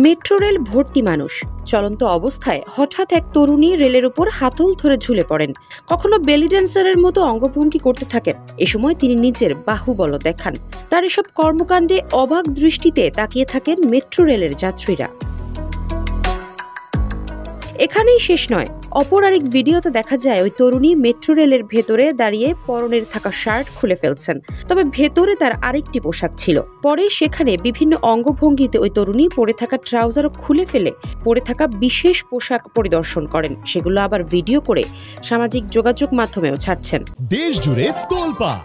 Metro rail ভর্তি মানুষ। চলন্ত অবস্থায় হঠাৎ এক তরুণী রেলের উপর হাতল ধরে ঝুলে পড়েন। কখনো বেলি ড্যান্সারের মতো অঙ্গভঙ্গি করতে থাকেন। এ সময় তিনি নিজের বাহুবল দেখান। তার এসব কর্মকাণ্ডে অবাক দৃষ্টিতে তাকিয়ে থাকেন মেট্রো রেলের যাত্রীরা। এখানেই শেষ নয়, অপর আরেক ভিডিওতে দেখা যায় ওই তরুণী মেট্রো রেলের ভেতরে দাঁড়িয়ে পরনের থাকা শার্ট খুলে ফেলছেন। তবে ভেতরে তার আরেকটি পোশাক ছিল। পরে সেখানে বিভিন্ন অঙ্গভঙ্গিতে ওই তরুণী পরে থাকা ট্রাউজারও খুলে ফেলে পরে থাকা বিশেষ পোশাক পরিদর্শন করেন। সেগুলো আবার ভিডিও করে সামাজিক যোগাযোগ মাধ্যমেও ছাড়ছেন। দেশ জুড়ে তোলপাড়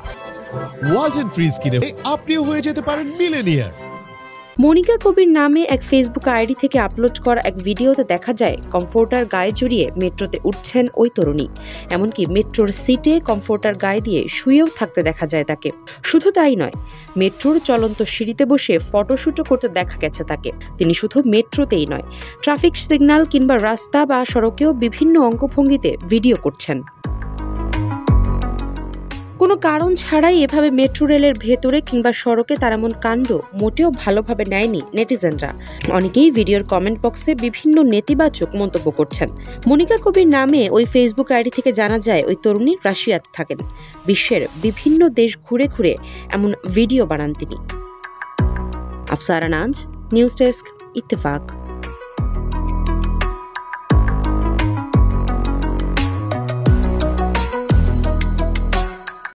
ওয়ালটন ফ্রিজ কিনে আপনিও হয়ে যেতে পারেন মিলেনিয়ার। মনিকা কবির নামে এক ফেসবুক আইডি থেকে আপলোড করা এক ভিডিওতে দেখা যায় কমফোর্টার গায়ে জড়িয়ে মেট্রোতে উঠছেন ওই তরুণী। এমনকি মেট্রোর সিটে কমফোর্টার গায়ে দিয়ে শুয়েও থাকতে দেখা যায় তাকে। শুধু তাই নয়, মেট্রোর চলন্ত সিঁড়িতে বসে ফটোশুটও করতে দেখা গেছে তাকে। তিনি শুধু মেট্রোতেই নয়, ট্রাফিক সিগন্যাল কিংবা রাস্তা বা সড়কেও বিভিন্ন অঙ্গভঙ্গিতে ভিডিও করছেন। কোনো কারণ ছাড়াই এভাবে মেট্রো রেলের ভেতরে কিংবা সড়কে তার এমন কাণ্ড মোটেও ভালোভাবে নেয়নি নেটিজেনরা। অনেকেই ভিডিওর কমেন্ট বক্সে বিভিন্ন নেতিবাচক মন্তব্য করছেন। মনিকা কবির নামে ওই ফেসবুক আইডি থেকে জানা যায় ওই তরুণী রাশিয়াতে থাকেন। বিশ্বের বিভিন্ন দেশ ঘুরে ঘুরে এমন ভিডিও বানান তিনি। আফসারা নাজ, নিউজ ডেস্ক, ইত্তেফাক।